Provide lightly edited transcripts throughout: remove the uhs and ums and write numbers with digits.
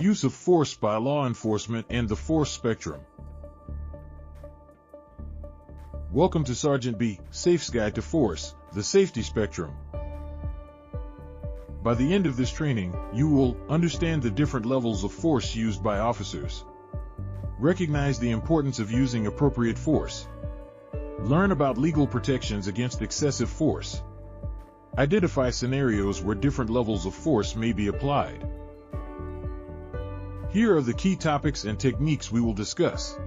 Use of force by law enforcement and the force spectrum. Welcome to Sergeant B, Safe's Guide to Force, the Safety Spectrum. By the end of this training, you will understand the different levels of force used by officers. Recognize the importance of using appropriate force. Learn about legal protections against excessive force. Identify scenarios where different levels of force may be applied. Here are the key topics and techniques we will discuss.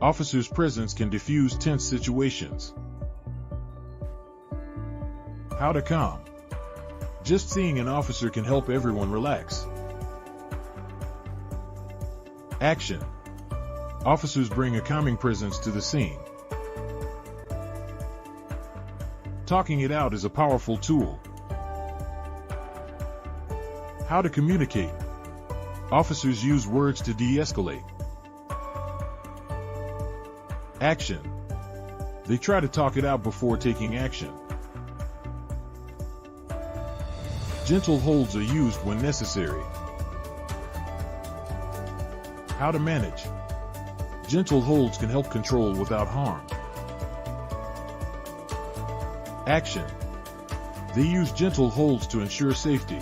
Officers' presence can diffuse tense situations. How to calm. Just seeing an officer can help everyone relax. Action. Officers bring a calming presence to the scene. Talking it out is a powerful tool. How to communicate. Officers use words to de-escalate. Action. They try to talk it out before taking action. Gentle holds are used when necessary. How to manage. Gentle holds can help control without harm. Action. They use gentle holds to ensure safety.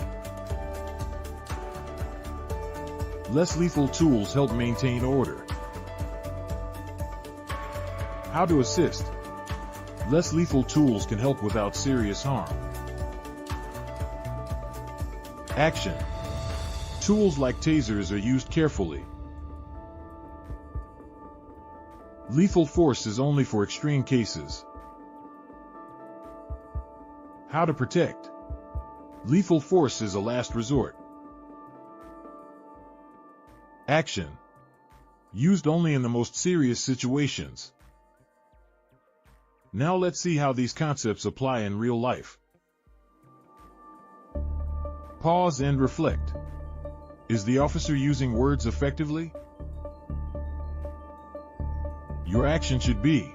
Less lethal tools help maintain order. How to assist. Less lethal tools can help without serious harm. Action. Tools like tasers are used carefully. Lethal force is only for extreme cases. How to protect. Lethal force is a last resort. Action. Used only in the most serious situations. Now let's see how these concepts apply in real life. Pause and reflect. Is the officer using words effectively? Your action should be: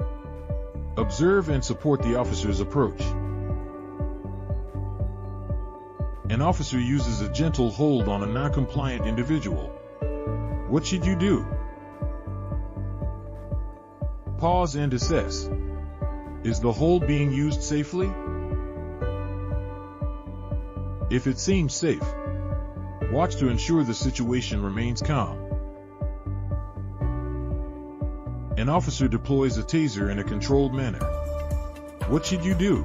observe and support the officer's approach. An officer uses a gentle hold on a non-compliant individual. What should you do? Pause and assess. Is the hold being used safely? If it seems safe, watch to ensure the situation remains calm. An officer deploys a taser in a controlled manner. What should you do?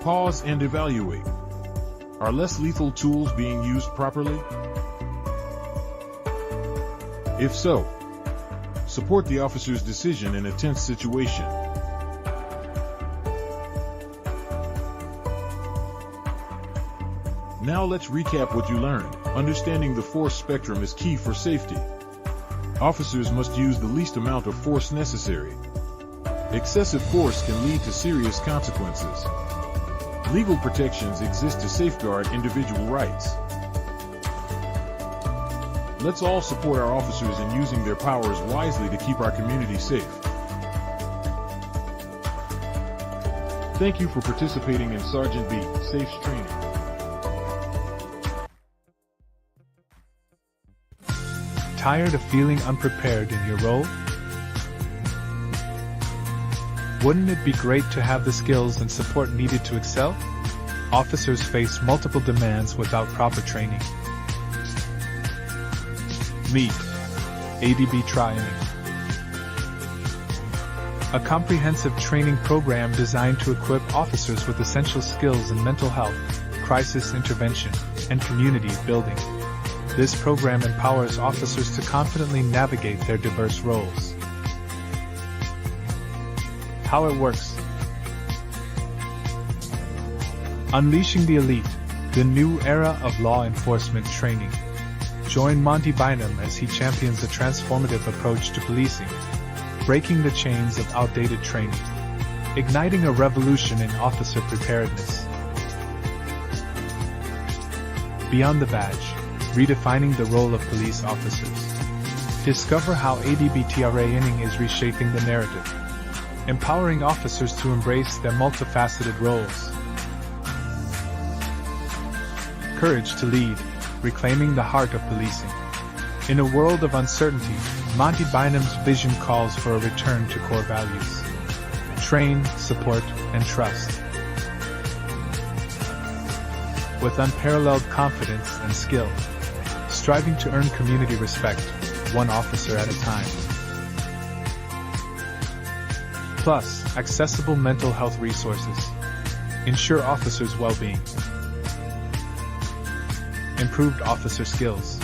Pause and evaluate. Are less lethal tools being used properly? If so, support the officer's decision in a tense situation. Now let's recap what you learned. Understanding the force spectrum is key for safety. Officers must use the least amount of force necessary. Excessive force can lead to serious consequences. Legal protections exist to safeguard individual rights. Let's all support our officers in using their powers wisely to keep our community safe. Thank you for participating in Sergeant B, Safe's training. Tired of feeling unprepared in your role? Wouldn't it be great to have the skills and support needed to excel? Officers face multiple demands without proper training. Meet ADB Training, a comprehensive training program designed to equip officers with essential skills in mental health, crisis intervention, and community building. This program empowers officers to confidently navigate their diverse roles. How it works. Unleashing the elite, the new era of law enforcement training. Join Monty Bynum as he champions a transformative approach to policing, breaking the chains of outdated training, igniting a revolution in officer preparedness. Beyond the badge, redefining the role of police officers. Discover how ADB Training is reshaping the narrative, empowering officers to embrace their multifaceted roles. courage to lead, reclaiming the heart of policing. In a world of uncertainty, Monty Bynum's vision calls for a return to core values: train, support, and trust. With unparalleled confidence and skill, striving to earn community respect, one officer at a time. Plus, accessible mental health resources ensure officers' well-being. Improved officer skills,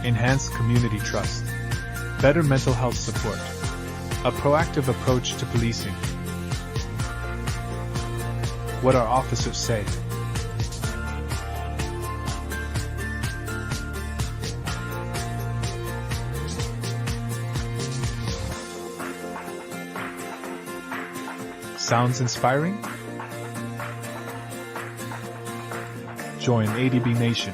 enhanced community trust, better mental health support, a proactive approach to policing. What our officers say. Sounds inspiring? Join ADB Nation.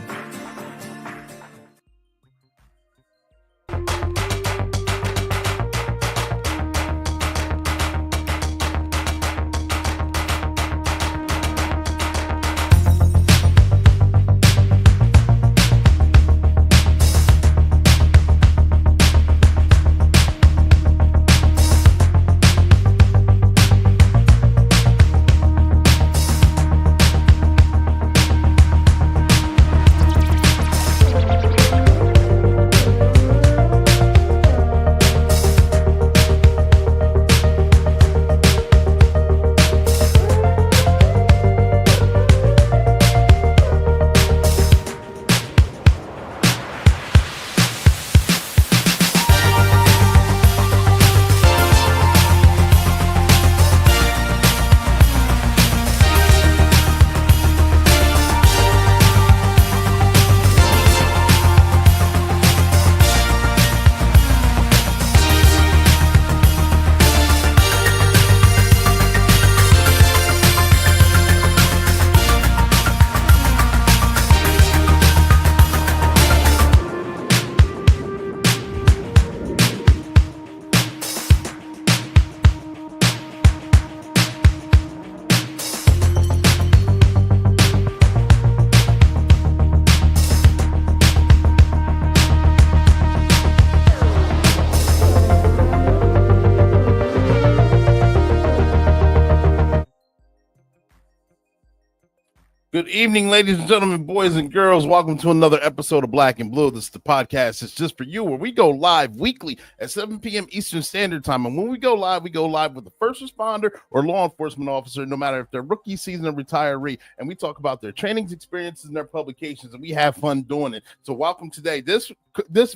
Good evening, ladies and gentlemen, boys and girls. Welcome to another episode of Black and Blue. This is the podcast. It's just for you, where we go live weekly at 7 p.m. Eastern Standard Time. And when we go live with a first responder or law enforcement officer, no matter if they're rookie season or retiree. And we talk about their trainings, experiences, and their publications, and we have fun doing it. So welcome today. This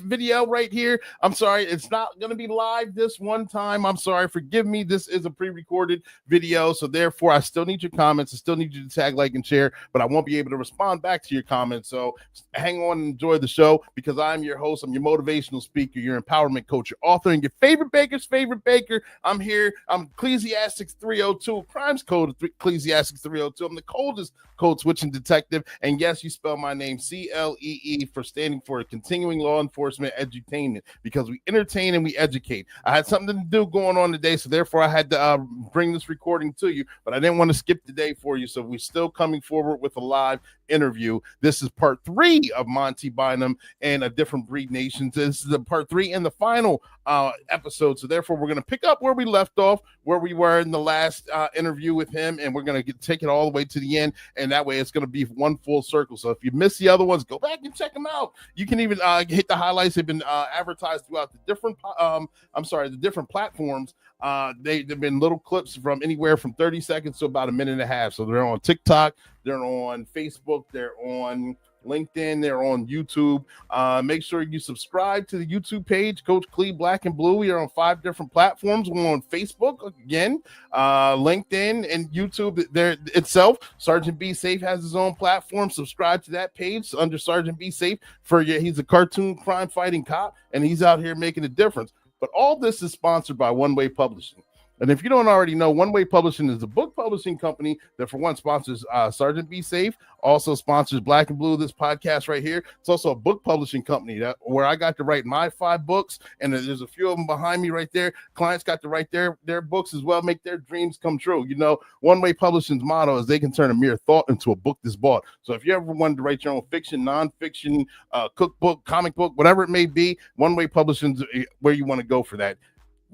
video right here, I'm sorry, it's not going to be live this one time. I'm sorry, forgive me. This is a pre-recorded video, so therefore I still need your comments. I still need you to tag, like, and share, but I won't be able to respond back to your comments. So hang on and enjoy the show, because I'm your host. I'm your motivational speaker, your empowerment coach, your author, and your favorite baker's favorite baker. I'm here. I'm Ecclesiastics 302, crimes code Ecclesiastics 302. I'm the coldest code switching detective. And yes, you spell my name CLEE for standing for continuing law enforcement edutainment, because we entertain and we educate. I had something to do going on today, so therefore I had to bring this recording to you, but I didn't want to skip the day for you. So we're still coming forward with a live interview. This is part 3 of Monty Bynum and A Different Breed Nations. This is the part 3 and the final episode. So therefore we're going to pick up where we left off, where we were in the last interview with him, and we're going to take it all the way to the end, and that way it's going to be one full circle. So if you missed the other ones, go back and check them out. You can even hit the highlights. They've been advertised throughout the different the different platforms. They've been little clips from anywhere from 30 seconds to about a minute and a half. So they're on TikTok, they're on Facebook, they're on LinkedIn, they're on YouTube. Make sure you subscribe to the YouTube page, Coach Clee Black and Blue. We are on 5 different platforms. We're on Facebook again, LinkedIn, and YouTube there itself. Sergeant Be Safe has his own platform. Subscribe to that page under Sergeant Be Safe. He's a cartoon crime fighting cop, and he's out here making a difference. But all this is sponsored by OneWay Publishing. And if you don't already know, OneWay Publishing is a book publishing company that, for one, sponsors Sergeant Be Safe, also sponsors Black and Blue, this podcast right here. It's also a book publishing company where I got to write my 5 books, and there's a few of them behind me right there. Clients got to write their books as well, make their dreams come true. You know, OneWay Publishing's motto is they can turn a mere thought into a book that's bought. So if you ever wanted to write your own fiction, nonfiction, cookbook, comic book, whatever it may be, OneWay Publishing's where you want to go for that.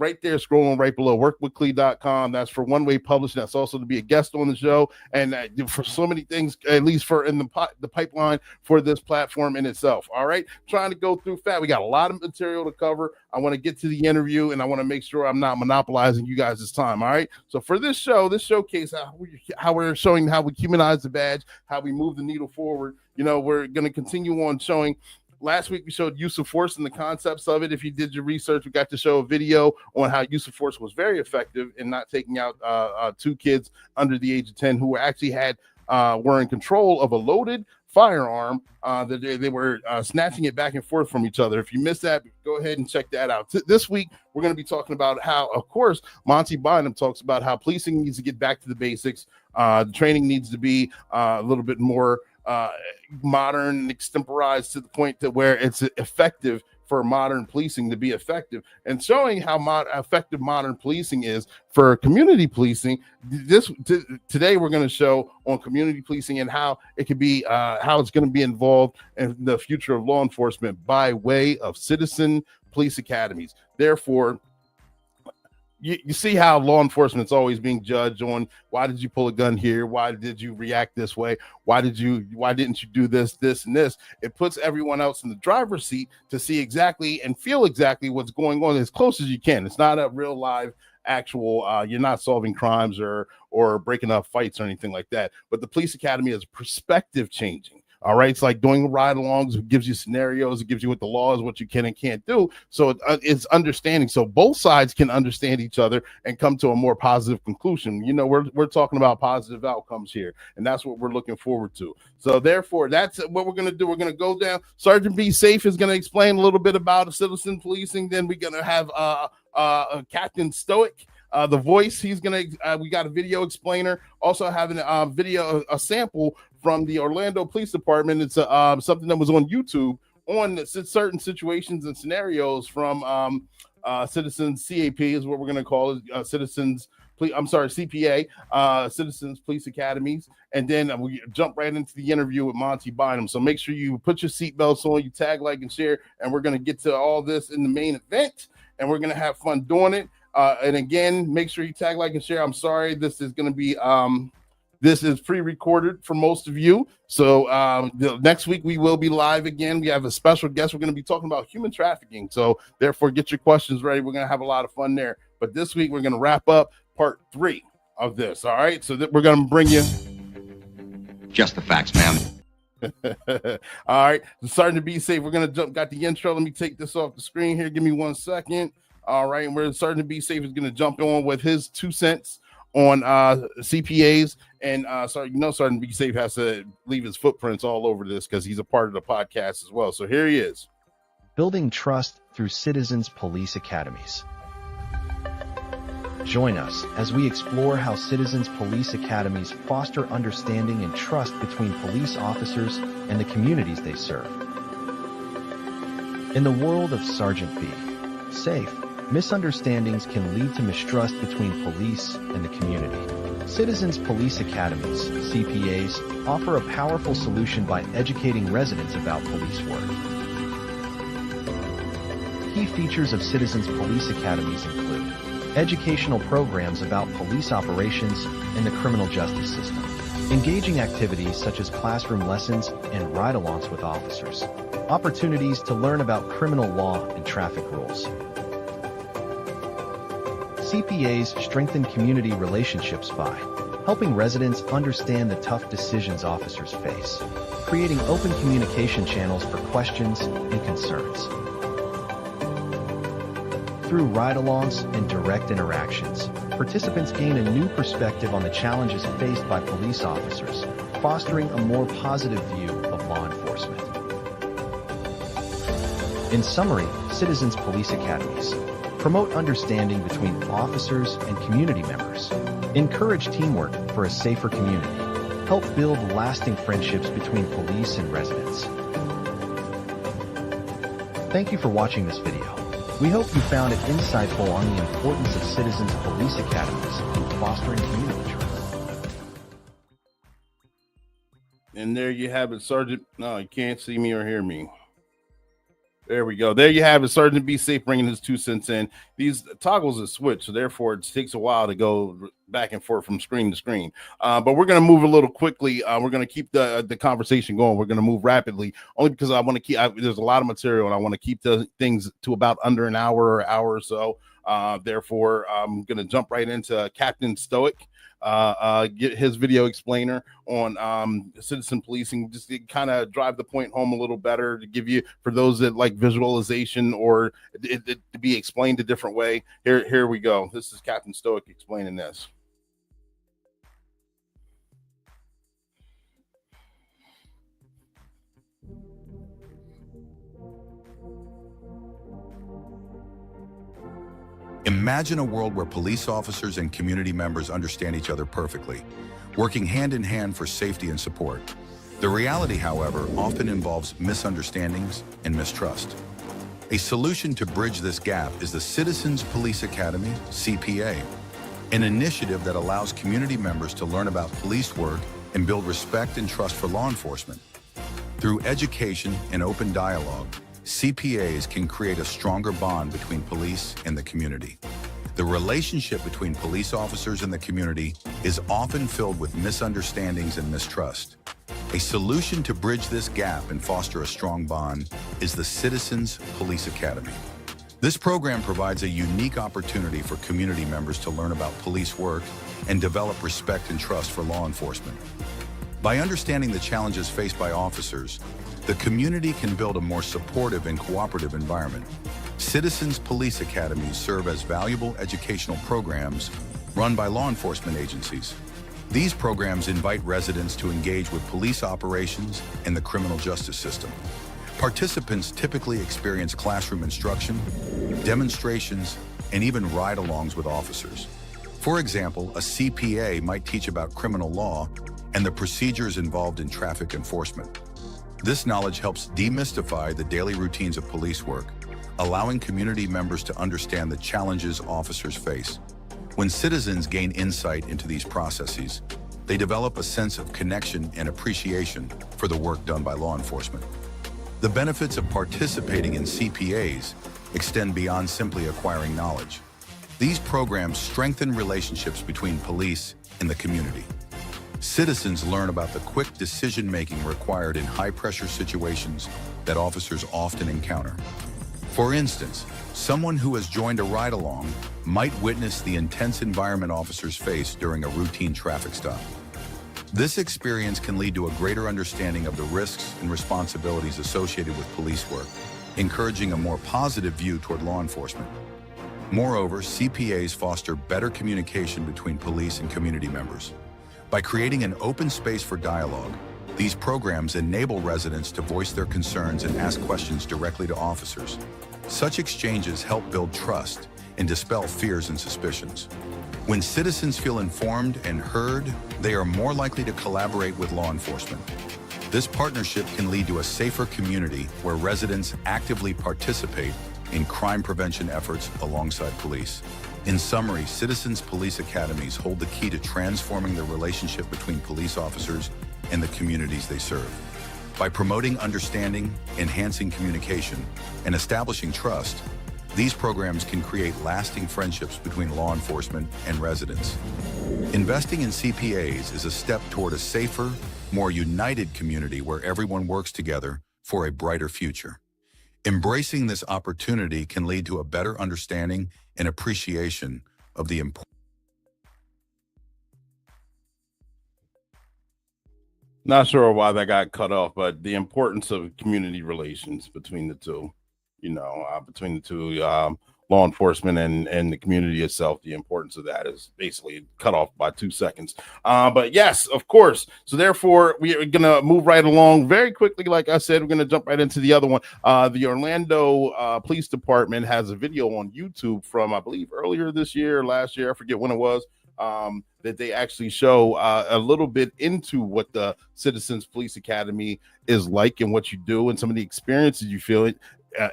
Right there, scrolling right below, workweekly.com. That's for OneWay Publishing. That's also to be a guest on the show, and for so many things, at least for in the pipeline for this platform in itself. All right, trying to go through fast. We got a lot of material to cover. I want to get to the interview, and I want to make sure I'm not monopolizing you guys' time. All right, so for this showcase, how we're showing how we humanize the badge, how we move the needle forward. You know, we're going to continue on showing. Last week, we showed use of force and the concepts of it. If you did your research, we got to show a video on how use of force was very effective in not taking out 2 kids under the age of 10 who actually were in control of a loaded firearm that they were snatching it back and forth from each other. If you missed that, go ahead and check that out. This week, we're going to be talking about how, of course, Monty Bynum talks about how policing needs to get back to the basics. The training needs to be a little bit more modern and extemporized to the point that where it's effective for modern policing to be effective, and showing how effective modern policing is for community policing. Today we're going to show on community policing and how it could be how it's going to be involved in the future of law enforcement by way of citizen police academies. Therefore, you see how law enforcement's always being judged on why did you pull a gun here? Why did you react this way? Why didn't you do this, and this? It puts everyone else in the driver's seat to see exactly and feel exactly what's going on as close as you can. It's not a real live actual, you're not solving crimes or breaking up fights or anything like that. But the police academy is perspective changing. All right. It's like doing ride-alongs. It gives you scenarios. It gives you what the law is, what you can and can't do. So it's understanding. So both sides can understand each other and come to a more positive conclusion. You know, we're talking about positive outcomes here, and that's what we're looking forward to. So therefore, that's what we're going to do. We're going to go down. Sergeant Be Safe is going to explain a little bit about citizen policing. Then we're going to have Captain Stoic. The voice, he's gonna we got a video explainer, also having a sample from the Orlando Police Department. It's something that was on YouTube on certain situations and scenarios from Citizens CAP is what we're gonna call it, CPA, Citizens Police Academies. And then we jump right into the interview with Monty Bynum. So make sure you put your seatbelts on, you tag, like, and share, and we're gonna get to all this in the main event, and we're gonna have fun doing it. And again, make sure you tag, like, and share. I'm sorry, this is going to be this is pre-recorded for most of you. So next week we will be live again. We have a special guest. We're going to be talking about human trafficking. So therefore, get your questions ready. We're going to have a lot of fun there. But this week we're going to wrap up part 3 of this. All right. So that we're going to bring you just the facts, ma'am. All right. Starting to Be Safe. We're going to got the intro. Let me take this off the screen here. Give me 1 second. All right, and we're starting to Be Safe is going to jump on with his 2 cents on CPAs, and Sergeant Be Safe has to leave his footprints all over this because he's a part of the podcast as well. So here he is. Building trust through Citizens Police Academies. Join us as we explore how Citizens Police Academies foster understanding and trust between police officers and the communities they serve. In the world of Sergeant Be Safe, misunderstandings can lead to mistrust between police and the community. Citizens Police Academies, CPAs, offer a powerful solution by educating residents about police work. Key features of Citizens Police Academies include educational programs about police operations and the criminal justice system, engaging activities such as classroom lessons and ride-alongs with officers, opportunities to learn about criminal law and traffic rules. CPAs strengthen community relationships by helping residents understand the tough decisions officers face, creating open communication channels for questions and concerns. Through ride-alongs and direct interactions, participants gain a new perspective on the challenges faced by police officers, fostering a more positive view of law enforcement. In summary, Citizens Police Academies Promote understanding between officers and community members. Encourage teamwork for a safer community. Help build lasting friendships between police and residents. Thank you for watching this video. We hope you found it insightful on the importance of Citizens Police Academies in fostering community trust. And there you have it, Sergeant. No, you can't see me or hear me. There we go. There you have it. Sergeant Be Safe bringing his 2 cents in. These toggles are switched, so therefore it takes a while to go back and forth from screen to screen. But we're going to move a little quickly. We're going to keep the conversation going. We're going to move rapidly, only because I want to keep. There's a lot of material, and I want to keep the things to about under an hour or so. Therefore, I'm going to jump right into Captain Stoic. Get his video explainer on citizen policing, just to kind of drive the point home a little better, to give you, for those that like visualization or it to be explained a different way. Here we go. This is Captain Stoic explaining this. Imagine a world where police officers and community members understand each other perfectly, working hand in hand for safety and support. The reality, however, often involves misunderstandings and mistrust. A solution to bridge this gap is the Citizens Police Academy, CPA, an initiative that allows community members to learn about police work and build respect and trust for law enforcement. Through education and open dialogue, CPAs can create a stronger bond between police and the community. The relationship between police officers and the community is often filled with misunderstandings and mistrust. A solution to bridge this gap and foster a strong bond is the Citizens Police Academy. This program provides a unique opportunity for community members to learn about police work and develop respect and trust for law enforcement. By understanding the challenges faced by officers, the community can build a more supportive and cooperative environment. Citizens Police Academies serve as valuable educational programs run by law enforcement agencies. These programs invite residents to engage with police operations and the criminal justice system. Participants typically experience classroom instruction, demonstrations, and even ride-alongs with officers. For example, a CPA might teach about criminal law and the procedures involved in traffic enforcement. This knowledge helps demystify the daily routines of police work, allowing community members to understand the challenges officers face. When citizens gain insight into these processes, they develop a sense of connection and appreciation for the work done by law enforcement. The benefits of participating in CPAs extend beyond simply acquiring knowledge. These programs strengthen relationships between police and the community. Citizens learn about the quick decision-making required in high-pressure situations that officers often encounter. For instance, someone who has joined a ride-along might witness the intense environment officers face during a routine traffic stop. This experience can lead to a greater understanding of the risks and responsibilities associated with police work, encouraging a more positive view toward law enforcement. Moreover, CPAs foster better communication between police and community members. By creating an open space for dialogue, these programs enable residents to voice their concerns and ask questions directly to officers. Such exchanges help build trust and dispel fears and suspicions. When citizens feel informed and heard, they are more likely to collaborate with law enforcement. This partnership can lead to a safer community where residents actively participate in crime prevention efforts alongside police. In summary, Citizens Police Academies hold the key to transforming the relationship between police officers and the communities they serve. By promoting understanding, enhancing communication, and establishing trust, these programs can create lasting friendships between law enforcement and residents. Investing in CPAs is a step toward a safer, more united community where everyone works together for a brighter future. Embracing this opportunity can lead to a better understanding and appreciation of the importance. Not sure why that got cut off, but the importance of community relations between the two, between the two law enforcement and the community itself. The importance of that is basically cut off by 2 seconds. But yes, of course. So therefore, we are going to move right along very quickly. Like I said, we're going to jump right into the other one. The Orlando Police Department has a video on YouTube from, I believe, earlier this year, last year. I forget when it was. That they actually show a little bit into what the Citizens Police Academy is like and what you do and some of the experiences you feel it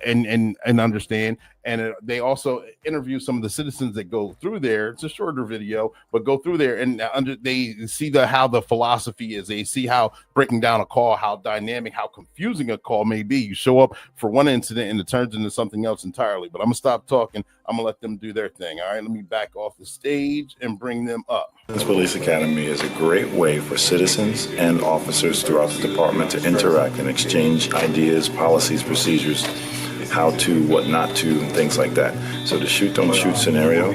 and understand. And they also interview some of the citizens that go through there. It's a shorter video, but go through there and they see how the philosophy is. They see how breaking down a call, how dynamic, how confusing a call may be. You show up for one incident and it turns into something else entirely. But I'm gonna stop talking. I'm gonna let them do their thing. All right, let me back off the stage and bring them up. Citizens Police Academy is a great way for citizens and officers throughout the department to interact and exchange ideas, policies, procedures, how to, what not to, and things like that. So the shoot, don't shoot scenario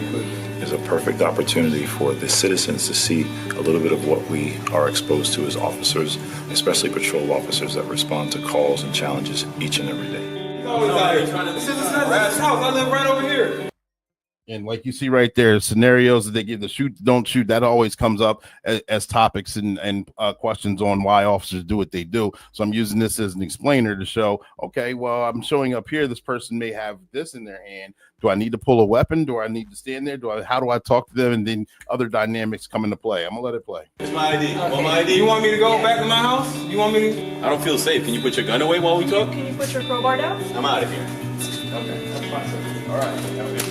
is a perfect opportunity for the citizens to see a little bit of what we are exposed to as officers, especially patrol officers that respond to calls and challenges each and every day. He's always out here trying to. This is his house. I live right over here. And like you see right there, scenarios that they give the shoot, don't shoot, that always comes up as topics and questions on why officers do what they do. So I'm using this as an explainer to show, okay, well, I'm showing up here. This person may have this in their hand. Do I need to pull a weapon? Do I need to stand there? How do I talk to them? And then other dynamics come into play. I'm gonna let it play. It's my ID. Want my ID? You want me to go back to my house? You want me to? I don't feel safe. Can you put your gun away while we talk? Can you put your crowbar down? I'm out of here. Okay, that's fine. All right.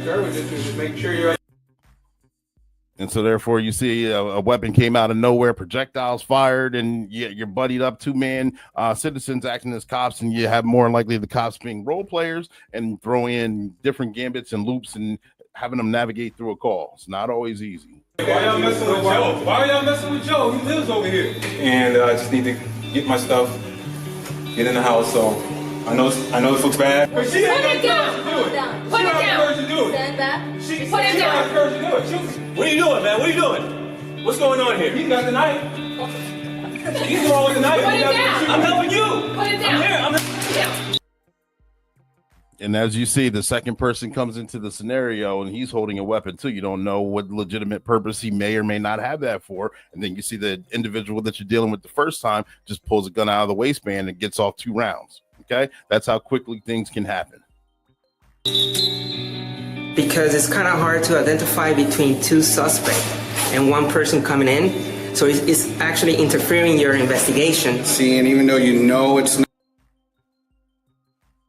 Just make sure you're. And so therefore you see a weapon came out of nowhere, projectiles fired, and you're buddied up, two-man citizens acting as cops, and you have more than likely the cops being role players and throw in different gambits and loops and having them navigate through a call. It's not always easy. Why y'all messing with Joe? Why are y'all messing with Joe? He lives over here. And I just need to get my stuff, get in the house, so I know this looks bad. But she put it down. Put it down. Stand back. Put it down. What are you doing, man? What are you doing? What's going on here? You got the knife. You going with the knife? Put it down. I'm helping you. Put it down. I'm here. And as you see, the second person comes into the scenario and he's holding a weapon too. You don't know what legitimate purpose he may or may not have that for. And then you see the individual that you're dealing with the first time just pulls a gun out of the waistband and gets off 2 rounds. Okay, that's how quickly things can happen. Because it's kind of hard to identify between 2 suspects and 1 person coming in. So it's actually interfering in your investigation. See, and even though you know it's not.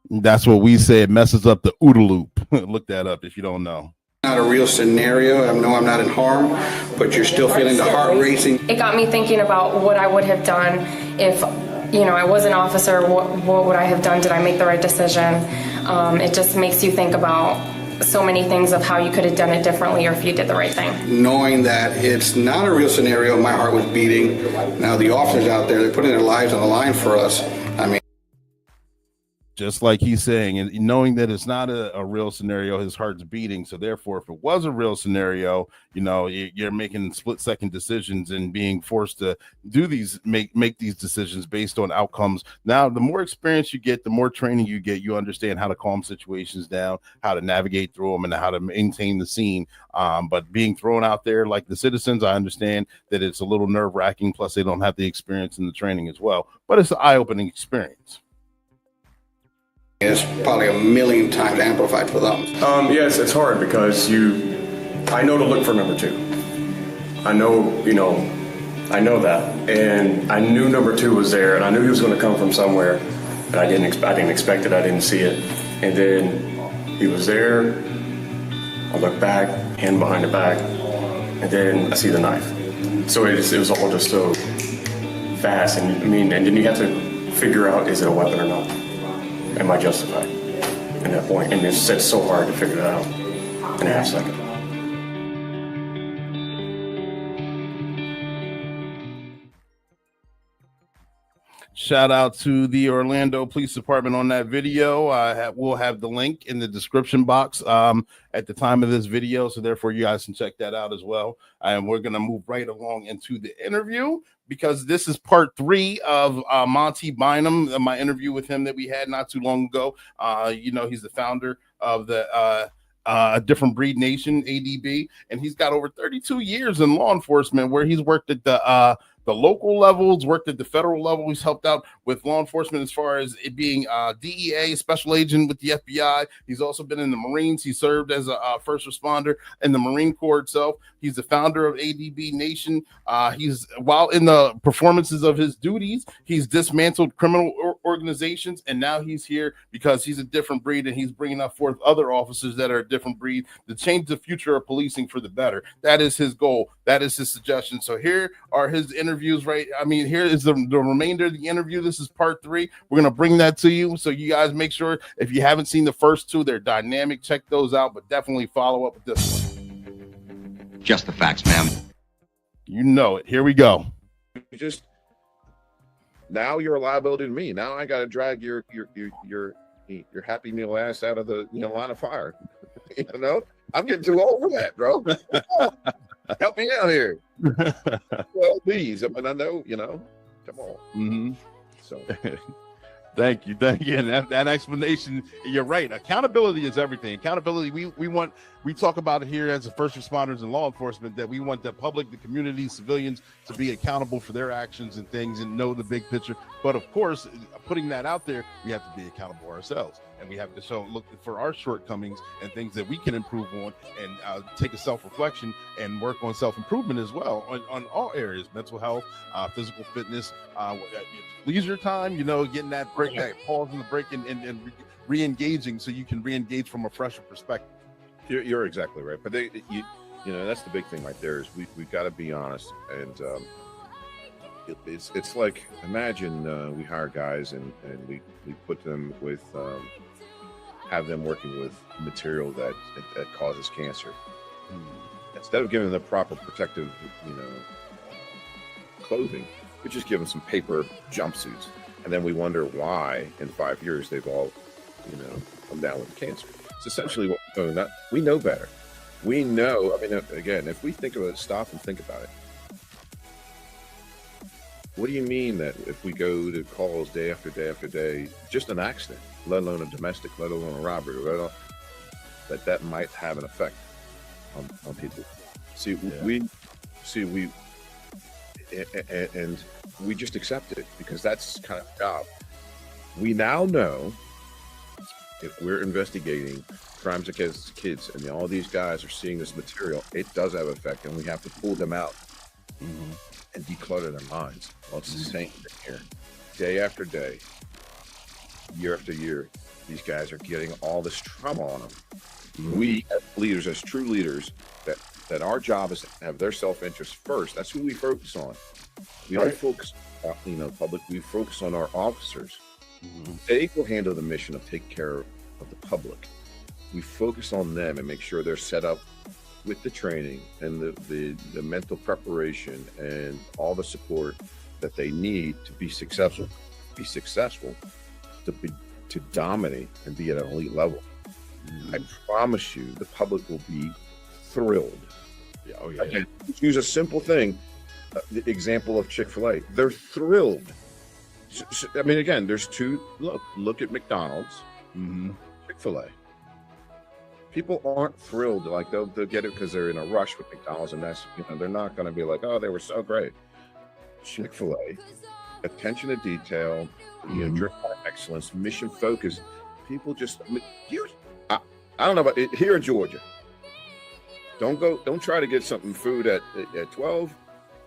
That's what we say. It messes up the OODA loop. Look that up if you don't know. Not a real scenario. I know I'm not in harm, but you're still feeling the heart racing. It got me thinking about what I would have done if, I was an officer. What would I have done? Did I make the right decision? It just makes you think about so many things of how you could have done it differently or if you did the right thing. Knowing that it's not a real scenario, my heart was beating. Now the officers out there, they're putting their lives on the line for us. I mean, just like he's saying, and knowing that it's not a real scenario, his heart's beating. So therefore, if it was a real scenario, you're making split-second decisions and being forced to do make these decisions based on outcomes. Now, the more experience you get, the more training you get, you understand how to calm situations down, how to navigate through them, and how to maintain the scene. But being thrown out there like the citizens, I understand that it's a little nerve-wracking. Plus, they don't have the experience and the training as well. But it's an eye-opening experience. It's probably 1,000,000 times amplified for them. Yes, it's hard because I know to look for number 2. I know that, and I knew number 2 was there, and I knew he was going to come from somewhere, and I didn't expect it. I didn't see it, and then he was there. I look back, hand behind the back, and then I see the knife. So it was all just so fast, and then you have to figure out, is it a weapon or not? Am I justified in that point? And it's so hard to figure that out in a half second. Shout out to the Orlando Police Department on that video. We'll have the link in the description box at the time of this video, so therefore you guys can check that out as well. And we're going to move right along into the interview because this is part 3 of Monty Bynum, my interview with him that we had not too long ago. He's the founder of the Different Breed Nation, ADB, and he's got over 32 years in law enforcement where he's worked at the local levels, worked at the federal level. He's helped out with law enforcement as far as it being DEA, special agent with the FBI. He's also been in the Marines. He served as a first responder in the Marine Corps itself. He's the founder of ADB Nation. While in the performances of his duties, he's dismantled criminal organizations, and now he's here because he's a different breed, and he's bringing up forth other officers that are a different breed to change the future of policing for the better. That is his goal. That is his suggestion. So here are his interviews, right? I mean, here is the remainder of the interview. This is part 3. We're going to bring that to you. So you guys make sure if you haven't seen the first 2, they're dynamic. Check those out, but definitely follow up with this one. Just the facts, ma'am. You know it. Here we go. Just now you're a liability to me. Now I got to drag your Happy Meal ass out of the line of fire. I'm getting too old for that, bro. Help me out here. Well, these. I mean, I know, come on. Mm-hmm. So thank you. And that explanation, you're right. Accountability is everything. Accountability, we talk about it here as the first responders and law enforcement, that we want the public, the community, civilians to be accountable for their actions and things and know the big picture. But of course, putting that out there, we have to be accountable ourselves. And we have to look for our shortcomings and things that we can improve on, and take a self-reflection and work on self-improvement as well on all areas: mental health, physical fitness, leisure time. Getting that break, that pause in the break, and re-engaging so you can re-engage from a fresher perspective. You're exactly right. But that's the big thing right there is we've got to be honest. And it's like, imagine we hire guys and we put them with have them working with material that causes cancer. Instead of giving them the proper protective clothing, we just give them some paper jumpsuits, and then we wonder why in 5 years they've all come down with cancer. It's essentially what we're doing. That we know better. We know. I mean, again, if we think about it, stop and think about it. What do you mean that if we go to calls day after day after day, just an accident, let alone a domestic, let alone a robbery, that might have an effect on people? And we just accept it because that's kind of the job. We now know if we're investigating crimes against kids and all these guys are seeing this material, it does have an effect, and we have to pull them out. Mm-hmm. And declutter their minds. Well, it's the same thing here. Day after day, year after year, these guys are getting all this trauma on them. Mm-hmm. We, as leaders, as true leaders, that our job is to have their self-interest first. That's who we focus on. We don't focus on public. We focus on our officers. Mm-hmm. They will handle the mission of taking care of the public. We focus on them and make sure they're set up with the training and the mental preparation and all the support that they need to be successful, to dominate and be at an elite level. Mm-hmm. I promise you, the public will be thrilled. Yeah, oh yeah. Okay. Use a simple thing, the example of Chick-fil-A. They're thrilled. I mean, again, there's two. Look at McDonald's, Chick-fil-A. People aren't thrilled, like they'll get it because they're in a rush with McDonald's, and that's they're not going to be like, oh, they were so great. Chick-fil-A, attention to detail, driven by excellence, mission focus. People just I don't know about it, here in Georgia. Don't try to get something food at 12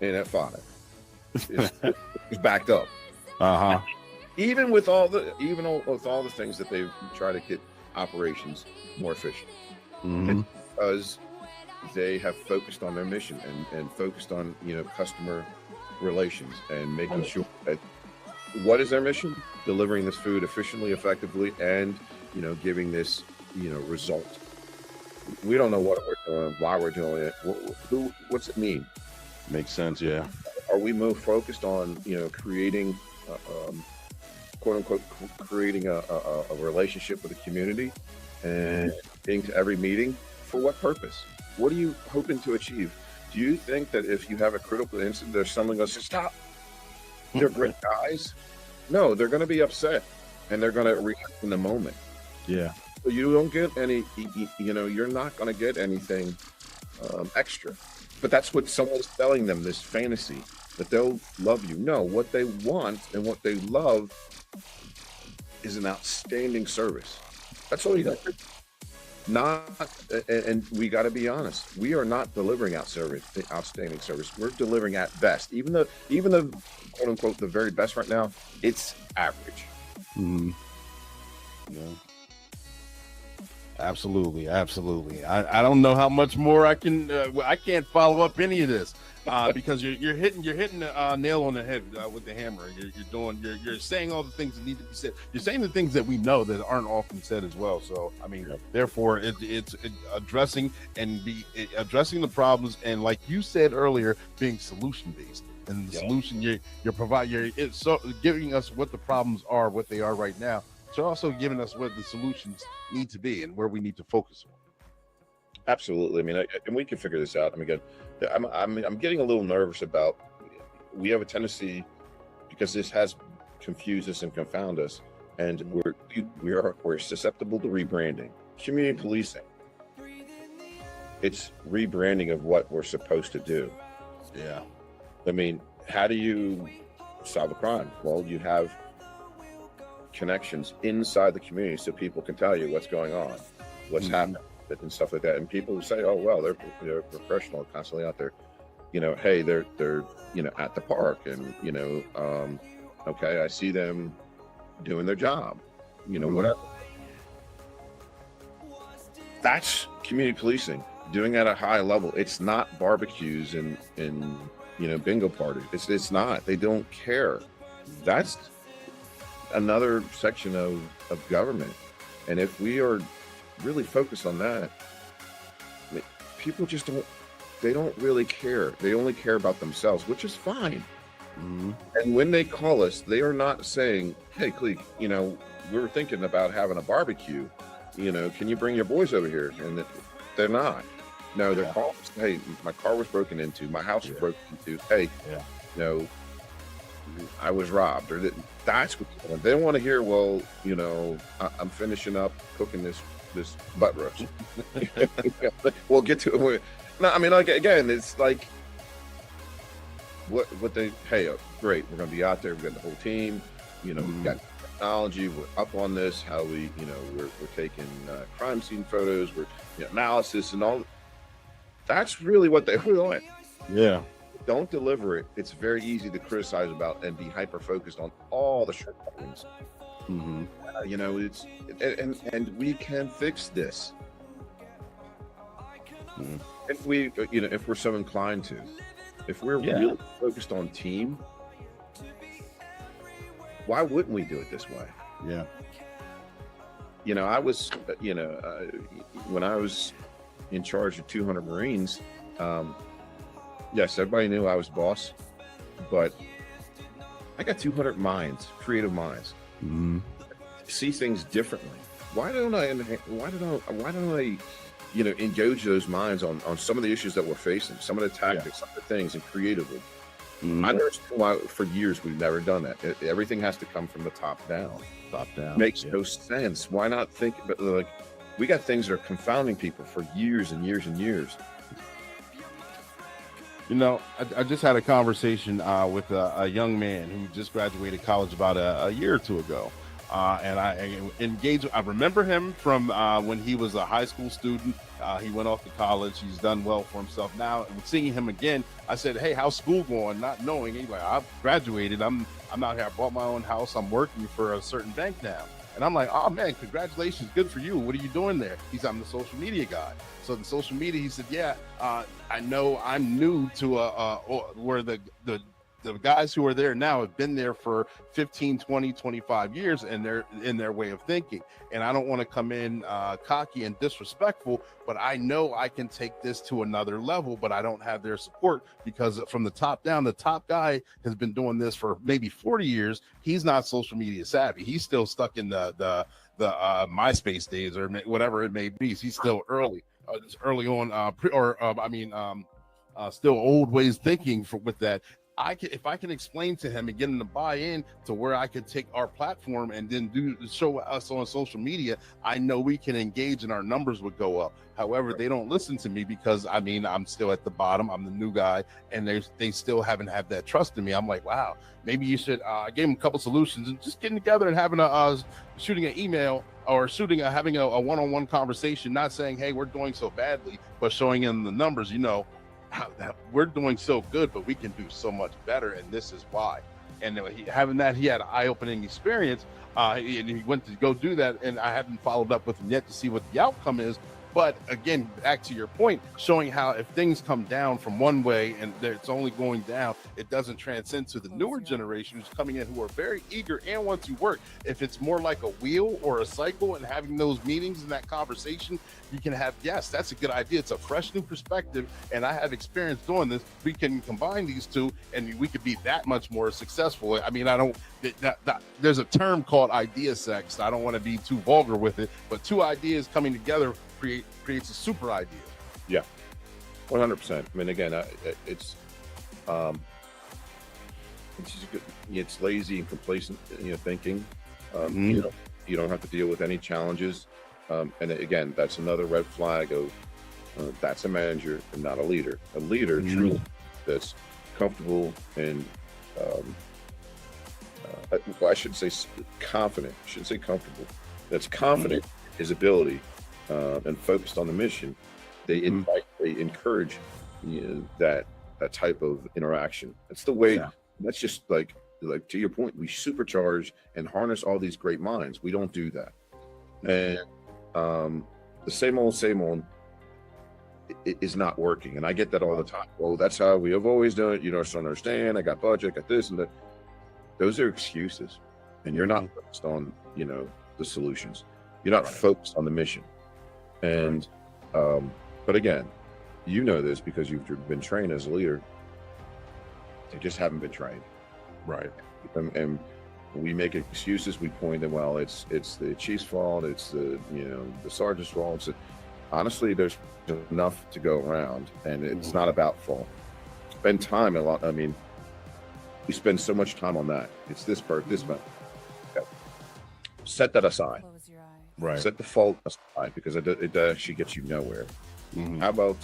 and at 5. It's backed up. Even with all the things that they try to get operations more efficient. It's because they have focused on their mission and focused on customer relations and making sure that what is their mission? Delivering this food efficiently, effectively, and giving this result. We don't know what we're doing, why we're doing it. What's it mean? Makes sense, yeah. Are we more focused on creating quote unquote creating a relationship with the community and being to every meeting. For what purpose? What are you hoping to achieve? Do you think that if you have a critical incident, there's someone goes, stop? They're great guys. No, they're going to be upset and they're going to react in the moment. Yeah. So you don't get any, you're not going to get anything extra. But that's what someone's telling them, this fantasy that they'll love you. No, what they want and what they love is an outstanding service. That's all you got. And we got to be honest. We are not delivering outstanding service. We're delivering at best. Even the quote unquote the very best right now, it's average. Mm-hmm. Yeah. Absolutely. I don't know how much more I can. I can't follow up any of this because you're hitting a nail on the head with the hammer. You're saying all the things that need to be said. You're saying the things that we know that aren't often said as well. So I mean, therefore, it's addressing the problems, and like you said earlier, being solution based. And the solution you're giving us what the problems are, what they are right now. So also giving us what the solutions need to be and where we need to focus on. Absolutely. I mean, and we can figure this out. I mean, I'm getting a little nervous about. We have a tendency, because this has confused us and confounded us, and we're susceptible to rebranding. Community policing. It's rebranding of what we're supposed to do. Yeah. I mean, how do you solve a crime? Well, you have connections inside the community so people can tell you what's going on, what's happening, and stuff like that. And people say, oh, well, they're professional, constantly out there. Hey, they're at the park, and okay, I see them doing their job, whatever. That's community policing, doing at a high level. It's not barbecues and bingo parties. It's not. They don't care. That's another section of government. And if we are really focused on that, people just don't really care. They only care about themselves, which is fine. Mm-hmm. And when they call us, they are not saying, hey, Cleek, we were thinking about having a barbecue. Can you bring your boys over here? And they're not. No, they're calling us, hey, my car was broken into, my house was broken into, hey, I was robbed. Or that's what they don't want to hear. Well, I'm finishing up cooking this butt roast. We'll get to it. No, I mean, again, it's like what they. Hey, great, we're going to be out there. We got the whole team. We got technology. We're up on this. How we're taking crime scene photos. We're analysis and all. That's really what they want. Yeah. Don't deliver it. It's very easy to criticize about and be hyper focused on all the shortcomings. Mm-hmm. It's and we can fix this. Mm-hmm. If we, if we're so inclined to, if we're really focused on team, why wouldn't we do it this way? Yeah. I was, when I was in charge of 200 Marines, yes, everybody knew I was boss, but I got 200 minds, creative minds, see things differently. Why don't I engage those minds on some of the issues that we're facing, some of the tactics, some of the things, and creatively. I understand why for years we've never done that. Everything has to come from the top down. Makes no sense. Why not think? But like, we got things that are confounding people for years and years and years. I just had a conversation with a young man who just graduated college about a year or two ago. And I engaged. I remember him from when he was a high school student. He went off to college. He's done well for himself now. And seeing him again, I said, "Hey, how's school going?" Not knowing. He's like, "I've graduated. I'm out here. I bought my own house. I'm working for a certain bank now." And I'm like, "Oh man, congratulations! Good for you. What are you doing there?" He's, "I'm the social media guy." So the social media, he said, "Yeah, I know I'm new to where the the guys who are there now have been there for 15, 20, 25 years, and they're in their way of thinking. And I don't want to come in cocky and disrespectful, but I know I can take this to another level, but I don't have their support, because from the top down, the top guy has been doing this for maybe 40 years. He's not social media savvy. He's still stuck in the MySpace days or whatever it may be. He's still early on, still old ways thinking with that. If I can explain to him and get him to buy in to where I could take our platform and then show us on social media, I know we can engage and our numbers would go up. However, they don't listen to me because I'm still at the bottom. I'm the new guy, and they still haven't had that trust in me. I'm like, wow, maybe you should. I gave them a couple solutions, and just getting together and having shooting an email or having a one-on-one conversation, not saying, hey, we're doing so badly, but showing them the numbers, that we're doing so good, but we can do so much better, and this is why. And he had an eye-opening experience, and he went to go do that, and I haven't followed up with him yet to see what the outcome is. But again, back to your point, showing how if things come down from one way and it's only going down, it doesn't transcend to the newer generation who's coming in, who are very eager and want to work. If it's more like a wheel or a cycle and having those meetings and that conversation, you can have, yes, that's a good idea. It's a fresh new perspective, and I have experience doing this. We can combine these two, and we could be that much more successful. There's a term called idea sex. I don't want to be too vulgar with it, but two ideas coming together creates a super idea. Yeah, 100%. I mean, again, it's lazy and complacent, thinking. You don't have to deal with any challenges. And again, that's another red flag of that's a manager and not a leader. A leader truly that's comfortable and I should say confident. I shouldn't say comfortable. That's confident in his ability and focused on the mission. They invite, they encourage that type of interaction. That's the way. Yeah. That's just like to your point. We supercharge and harness all these great minds. We don't do that, and the same old is not working. And I get that all the time. Well, that's how we have always done it. I just don't understand. I got budget, I got this and that. Those are excuses, and you're not focused on the solutions. You're not focused on the mission. And but again, this because you've been trained as a leader. They just haven't been trained, right? And we make excuses. We point them. Well, it's the chief's fault. It's the sergeant's fault. Honestly, there's enough to go around, and it's not about fault. Spend time a lot. I mean, we spend so much time on that. It's this part, this part. Okay. Set that aside. Right. Set the fault aside because it actually gets you nowhere. How about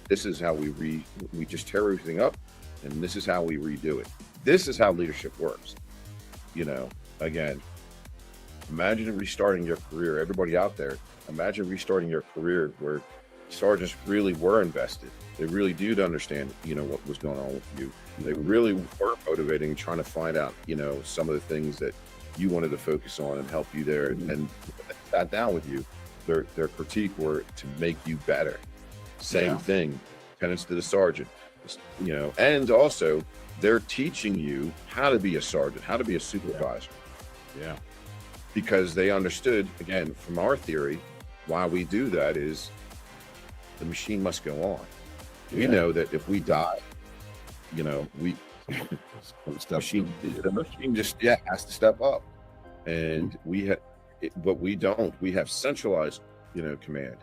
this is how we just tear everything up, and this is how we redo it. This is how leadership works. Again, imagine restarting your career. Everybody out there, imagine restarting your career where sergeants really were invested. They really do understand, what was going on with you. They really were motivating, trying to find out, some of the things that you wanted to focus on and help you there. And when they sat down with you, their critique were to make you better. Same thing, tenants to the sergeant, and also they're teaching you how to be a sergeant, how to be a supervisor. Yeah. Because they understood, again, from our theory, why we do that is the machine must go on. We know that if we die, the machine just has to step up. And but we don't. We have centralized, command.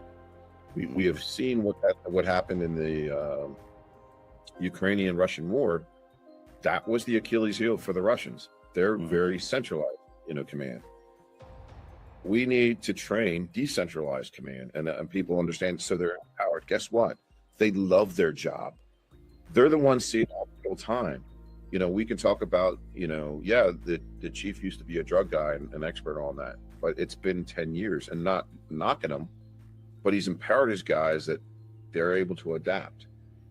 We have seen what happened in the Ukrainian-Russian war. That was the Achilles heel for the Russians. They're very centralized, command. We need to train decentralized command, and people understand, so they're empowered. Guess what? They love their job. They're the ones seeing all the time. We can talk about, the chief used to be a drug guy and an expert on that, but it's been 10 years, and not knocking him, but he's empowered his guys that they're able to adapt.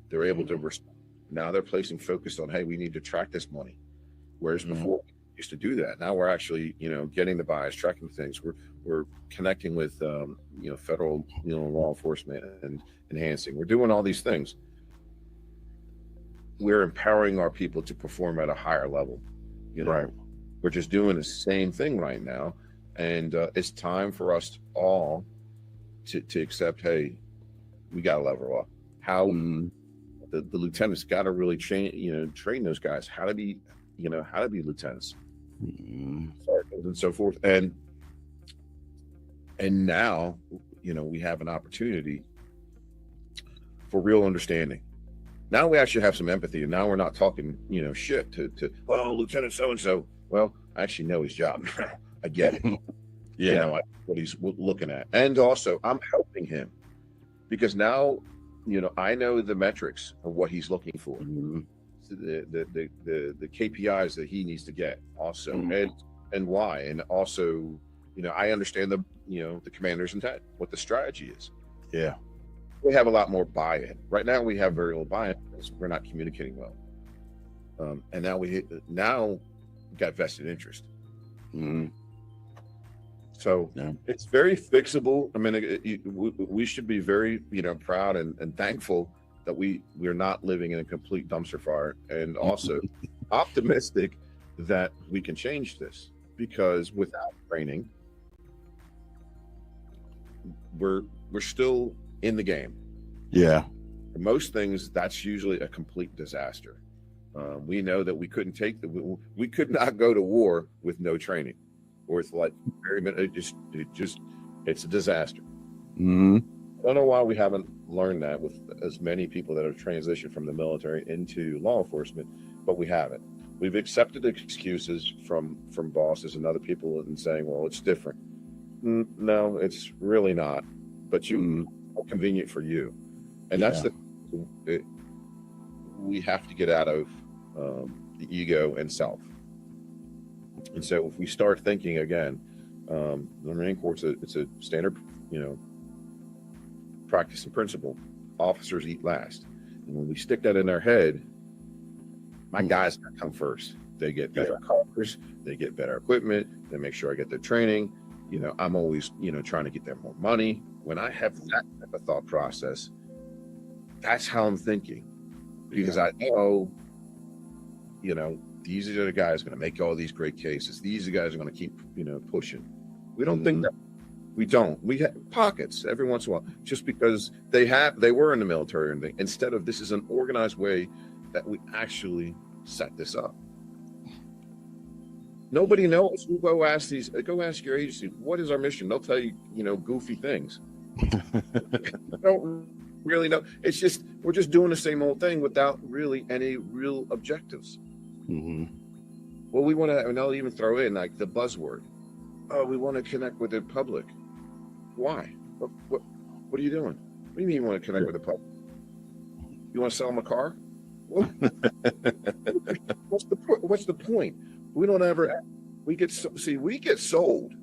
They're able to respond. Now they're placing focus on, hey, we need to track this money. Whereas before we used to do that. Now we're actually, getting the buys, tracking things. We're connecting with, federal, law enforcement and enhancing. We're doing all these things. we're empowering our people to perform at a higher level. You know, Right. we're just doing the same thing right now, and it's time for us all to accept. Hey, we got to level up. How the lieutenants got to really train those guys how to be, how to be lieutenants, sergeants, and so forth. And now, we have an opportunity for real understanding. Now we actually have some empathy, and now we're not talking, shit to well, Lieutenant so-and-so. Well, I actually know his job. I get it. Yeah. What he's looking at. And also, I'm helping him because now, I know the metrics of what he's looking for, the KPIs that he needs to get also, and why. And also, I understand the commander's intent, what the strategy is. Yeah. We have a lot more buy-in. Right now, we have very little buy-in because we're not communicating well. And now we got vested interest. So it's very fixable. I mean, we should be very, proud and thankful that we're not living in a complete dumpster fire, and also optimistic that we can change this, because without training, we're still in the game. Yeah. For most things, that's usually a complete disaster. We know that we could not go to war with no training, or it's like it's a disaster. I don't know why we haven't learned that with as many people that have transitioned from the military into law enforcement, but we haven't. We've accepted excuses from bosses and other people and saying, well, it's different. No, it's really not, but convenient for you. And that's we have to get out of the ego and self. And so if we start thinking again, the Marine Corps, it's a standard, practice and principle. Officers eat last. And when we stick that in their head, my guys gotta come first. They get better cars, they get better equipment, they make sure I get their training. I'm always, trying to get them more money. When I have that type of thought process, that's how I'm thinking. Because I know, these are the guys going to make all these great cases. These are the guys are going to keep, pushing. We don't think that. We don't. We have pockets every once in a while, just because they were in the military, and instead of this is an organized way that we actually set this up. Nobody knows. Go ask your agency, what is our mission? They'll tell you, goofy things. Don't really know. It's just, we're just doing the same old thing without really any real objectives. Well, we want to, and they'll even throw in like the buzzword. Oh, we want to connect with the public. Why? What are you doing? What do you mean you want to connect with the public? You want to sell them a car? What's the point? We don't ever. We get sold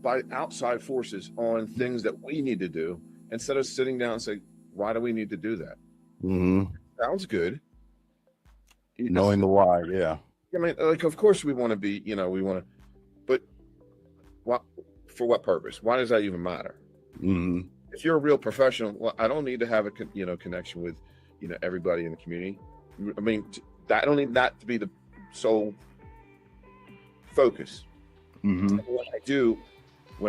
by outside forces on things that we need to do, instead of sitting down and say, why do we need to do that? Sounds good. Knowing the why, yeah. I mean, like, of course we want to be, but what, for what purpose? Why does that even matter? If you're a real professional, well, I don't need to have a connection with, everybody in the community. I mean, I don't need that to be the sole focus. When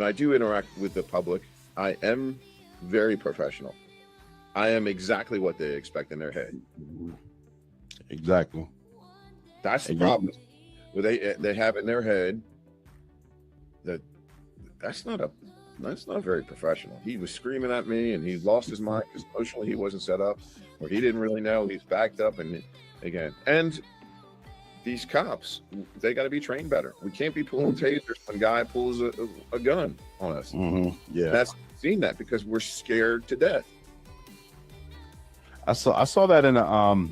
I do interact with the public, I am very professional. I am exactly what they expect in their head. Exactly. That's the problem. Well, they have in their head that that's not very professional. He was screaming at me, and he lost his mind because emotionally he wasn't set up, or he didn't really know. He's backed up, and these cops, they got to be trained better. We can't be pulling tasers when a guy pulls a gun on us. Yeah, that's seen that because we're scared to death. I saw that in a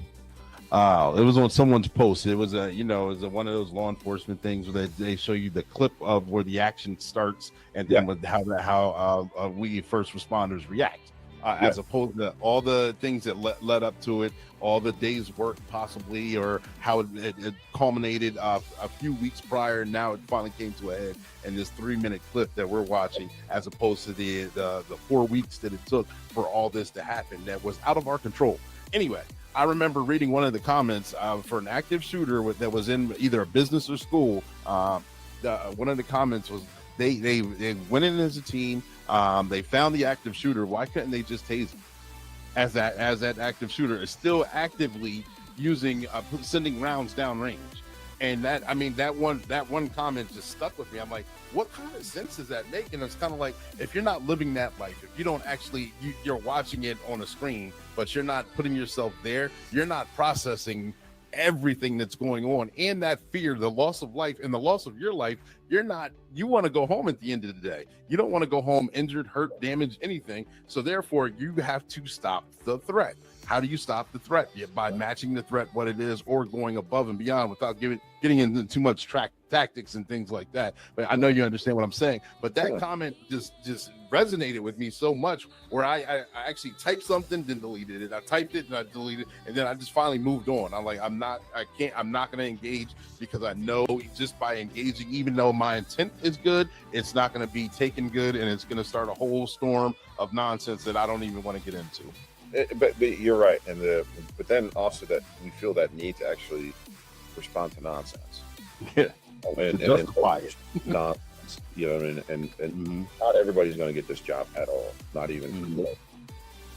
it was on someone's post. It was one of those law enforcement things where they show you the clip of where the action starts, and then with how we first responders react, as opposed to all the things that led up to it, all the days' work possibly, or how it culminated a few weeks prior, and now it finally came to a head in this 3-minute clip that we're watching, as opposed to the 4 weeks that it took for all this to happen that was out of our control. Anyway, I remember reading one of the comments for an active shooter that was in either a business or school. One of the comments was they went in as a team. They found the active shooter. Why couldn't they just tase him? As that active shooter is still actively using sending rounds downrange. And that one comment just stuck with me. I'm like, what kind of sense does that make? And it's kind of like, if you're not living that life, if you don't actually, you're watching it on a screen, but you're not putting yourself there, you're not processing everything that's going on, and that fear, the loss of life and the loss of your life, you want to go home at the end of the day. You don't want to go home injured, hurt, damaged, anything. So therefore, you have to stop the threat. How do you stop the threat? By matching the threat what it is, or going above and beyond without getting into too much tactics and things like that. But I know you understand what I'm saying. But that comment just resonated with me so much, where I actually typed something, then deleted it. I typed it and I deleted it, and then I just finally moved on. I'm like, I'm not going to engage, because I know just by engaging, even though my intent is good, it's not going to be taken good, and it's going to start a whole storm of nonsense that I don't even want to get into. But you're right, but then also that we feel that need to actually respond to nonsense. Yeah, and justify it. Nonsense, you know what I mean? And not everybody's going to get this job at all. Not even.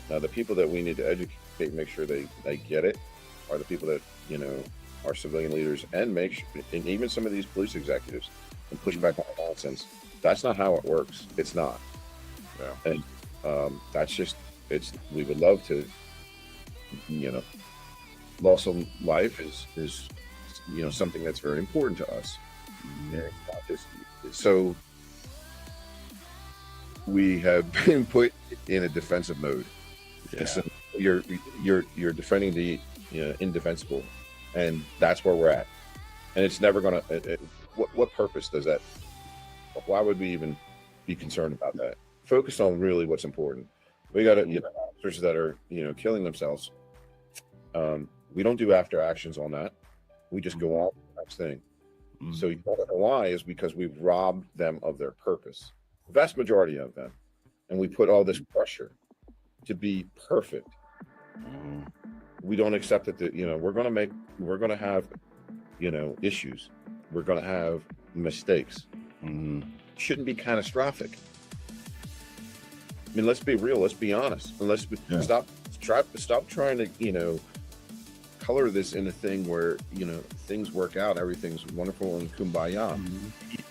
Now, the people that we need to educate, make sure they get it, are the people that are civilian leaders, and and even some of these police executives, and push back on nonsense. That's not how it works. It's not. Yeah. And that's just. We would love to, loss of life is something that's very important to us. So we have been put in a defensive mode. Yeah. So you're defending the indefensible, and that's where we're at. And it's never gonna. What purpose does that? Why would we even be concerned about that? Focus on really what's important. We got officers that are killing themselves. We don't do after actions on that. We just go on to the next thing. So you don't know why is because we've robbed them of their purpose. The vast majority of them, and we put all this pressure to be perfect. We don't accept that we're going to have issues. We're going to have mistakes. Shouldn't be catastrophic. I mean, let's be real. Let's be honest. And stop trying to color this in a thing where things work out, everything's wonderful and kumbaya.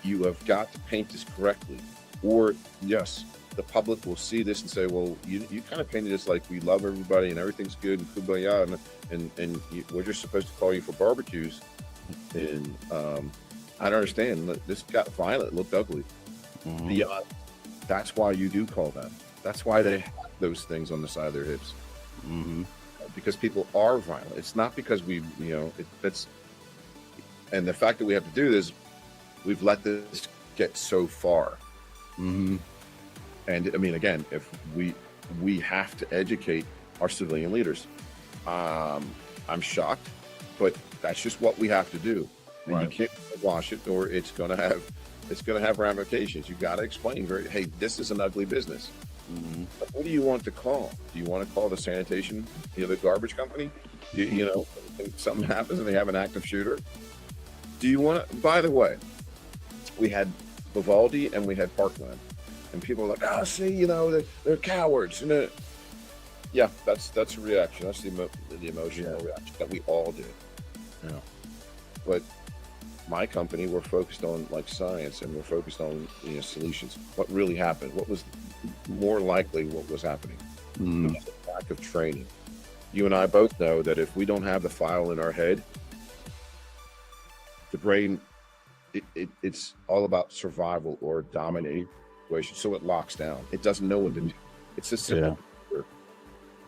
You have got to paint this correctly, or yes, the public will see this and say, well, you kind of painted this like we love everybody and everything's good and kumbaya, and we're just supposed to call you for barbecues. And I don't understand. This got violent, looked ugly. That's why you do call them. That's why they have those things on the side of their hips. Because people are violent. It's not because and the fact that we have to do this, we've let this get so far. And I mean, again, if we have to educate our civilian leaders. I'm shocked, but that's just what we have to do. And you can't wash it, or it's gonna have ramifications. You got to explain hey, this is an ugly business. What do you want to call? Do you want to call the sanitation, the garbage company? If something happens and they have an active shooter. Do you want to? By the way, we had Vivaldi and we had Parkland, and people are like, see, they're cowards. Yeah, that's a reaction. That's the emotional reaction that we all did. Yeah. But my company, we're focused on science, and we're focused on solutions. What really happened? What was more likely what was happening? The lack of training. You and I both know that if we don't have the file in our head, the brain, it's all about survival or dominating situation. So it locks down. It doesn't know what to do. It's a simple.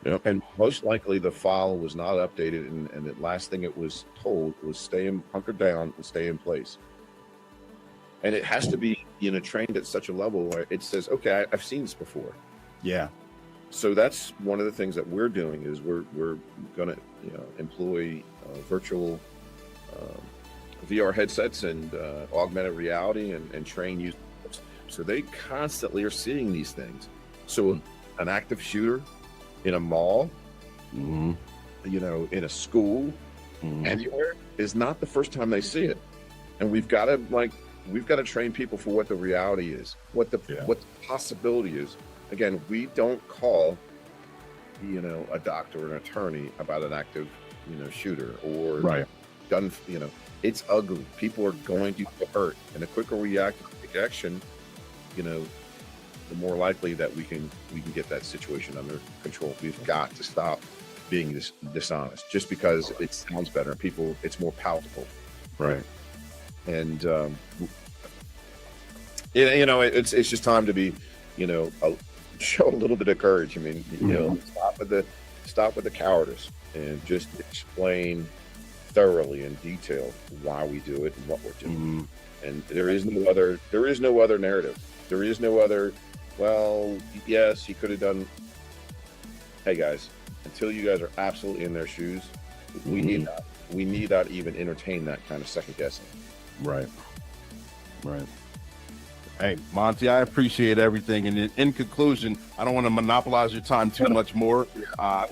Yep. And most likely the file was not updated, and the last thing it was told was hunker down and stay in place. And it has to be trained at such a level where it says, okay, I've seen this before. Yeah. So that's one of the things that we're doing is we're going to employ virtual VR headsets and augmented reality and train users. So they constantly are seeing these things. So an active shooter in a mall, in a school, anywhere, is not the first time they see it. And we've got to train people for what the reality is, what the possibility is. Again, we don't call, a doctor or an attorney about an active, shooter or gun. It's ugly. People are going to get hurt, and the quicker we act, take action, the more likely that we can get that situation under control. We've got to stop being dishonest just because it sounds better and people, it's more palatable. Right. And it's just time to be, show a little bit of courage. I mean, stop with the cowardice and just explain thoroughly in detail why we do it and what we're doing. And there is no other narrative. There is no other, well, yes, he could have done. Hey guys, until you guys are absolutely in their shoes, we need not even entertain that kind of second guessing. Right. Hey, Monty, I appreciate everything. And in conclusion, I don't want to monopolize your time too much more.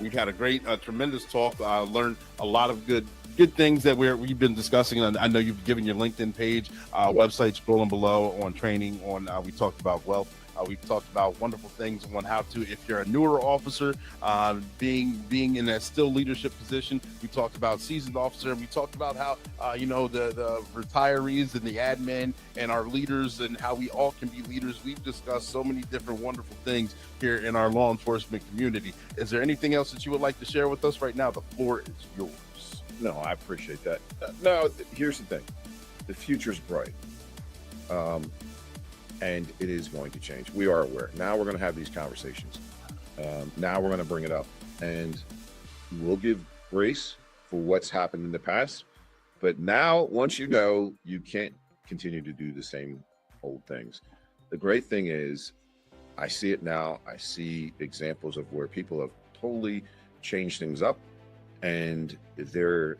We've had a tremendous talk. Learned a lot of good things that we've been discussing. And I know you've given your LinkedIn page, website scrolling below on training. We talked about wealth. We've talked about wonderful things on how to, if you're a newer officer, being in that still leadership position. We talked about seasoned officer, and we talked about how, the retirees and the admin and our leaders and how we all can be leaders. We've discussed so many different wonderful things here in our law enforcement community. Is there anything else that you would like to share with us right now? The floor is yours. No, I appreciate that. No, here's the thing. The future's bright. And it is going to change. We are aware. Now we're going to have these conversations. Now we're going to bring it up. And we'll give grace for what's happened in the past. But now, once you know, you can't continue to do the same old things. The great thing is, I see it now. I see examples of where people have totally changed things up. And they're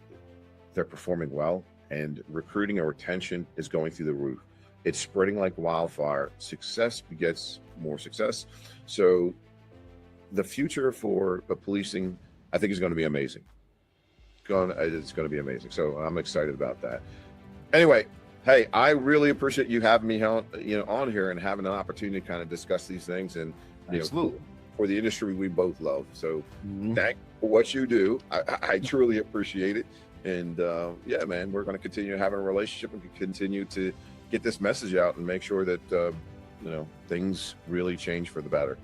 performing well. And recruiting and retention is going through the roof. It's spreading like wildfire. Success begets more success. So the future for policing, I think, is going to be amazing. It's going to be amazing. So I'm excited about that. Anyway, hey, I really appreciate you having me on here and having an opportunity to kind of discuss these things. And absolutely, for the industry we both love. So thank you for what you do. I truly appreciate it. And yeah, man, we're going to continue having a relationship and continue to get this message out and make sure that things really change for the better.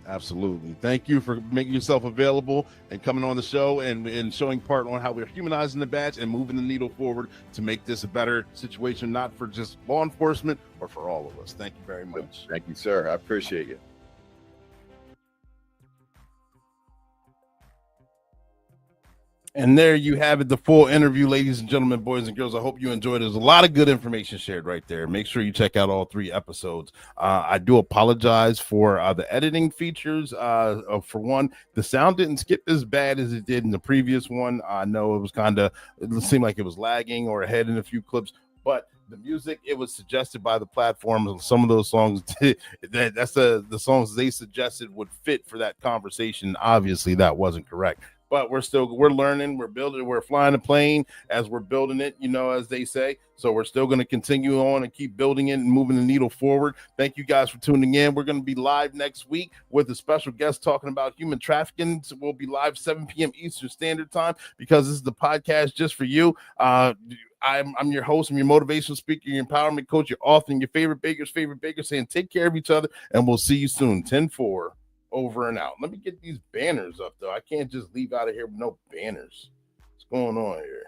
Absolutely. Thank you for making yourself available and coming on the show and showing part on how we're humanizing the badge and moving the needle forward to make this a better situation, not for just law enforcement, but for all of us. Thank you very much. Thank you, sir. I appreciate you. And there you have it, the full interview, ladies and gentlemen, boys and girls. I hope you enjoyed it. There's a lot of good information shared right there. Make sure you check out all 3 episodes. I do apologize for the editing features. For one, the sound didn't skip as bad as it did in the previous one. I know it seemed like it was lagging or ahead in a few clips, but the music, it was suggested by the platform. Some of those songs, that's the songs they suggested would fit for that conversation. Obviously, that wasn't correct. But we're learning, we're building, we're flying a plane as we're building it, as they say. So we're still going to continue on and keep building it and moving the needle forward. Thank you guys for tuning in. We're going to be live next week with a special guest talking about human trafficking. So we'll be live 7 p.m. Eastern Standard Time because this is the podcast just for you. I'm your host, I'm your motivational speaker, your empowerment coach, your author, and your favorite baker's favorite baker, saying take care of each other, and we'll see you soon. 10-4. Over and out. Let me get these banners up, though. I can't just leave out of here with no banners. What's going on here?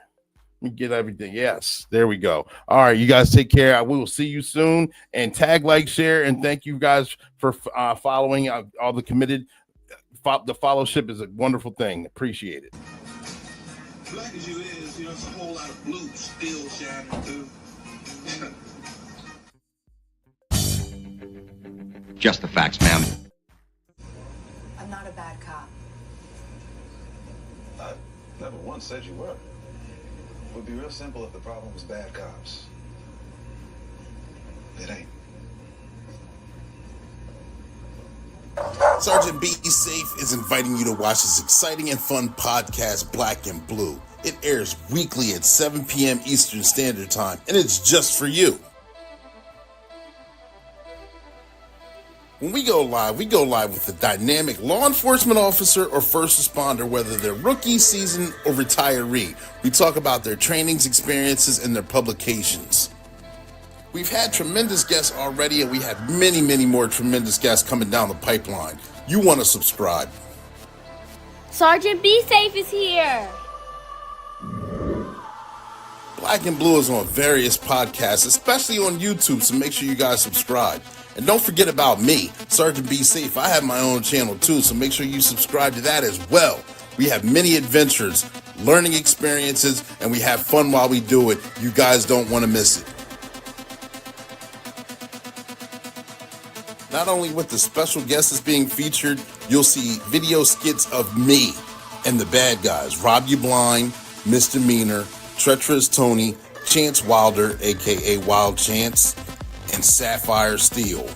Let me get everything. Yes, there we go. All right, you guys take care. We will see you soon. And tag, like, share, and thank you guys for following all the committed. The fellowship is a wonderful thing. Appreciate it. Black as you is, there's a whole lot of blue still shining through. Just the facts, ma'am. I'm not a bad cop. I never once said you were. It would be real simple if the problem was bad cops. It ain't. Sergeant B. Safe is inviting you to watch his exciting and fun podcast, Black and Blue. It airs weekly at 7 p.m. Eastern Standard Time, and it's just for you. When we go live with a dynamic law enforcement officer or first responder, whether they're rookie, seasoned, or retiree. We talk about their trainings, experiences, and their publications. We've had tremendous guests already, and we have many, many more tremendous guests coming down the pipeline. You want to subscribe. Sergeant B. Safe is here. Black and Blue is on various podcasts, especially on YouTube, so make sure you guys subscribe. And don't forget about me, Sergeant B. Safe. I have my own channel too, so make sure you subscribe to that as well. We have many adventures, learning experiences, and we have fun while we do it. You guys don't want to miss it. Not only with the special guests that's being featured, you'll see video skits of me and the bad guys. Rob You Blind, Misdemeanor, Treacherous Tony, Chance Wilder, aka Wild Chance, and Sapphire Steel.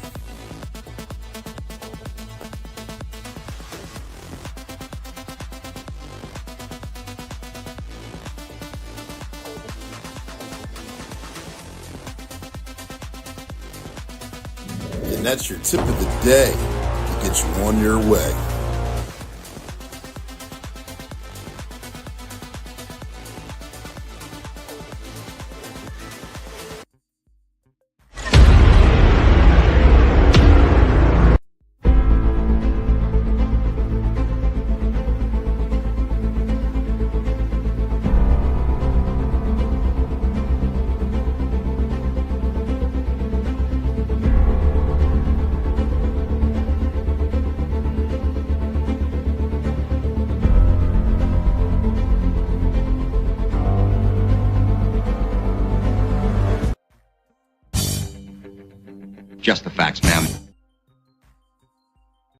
And that's your tip of the day to get you on your way. Just the facts, ma'am.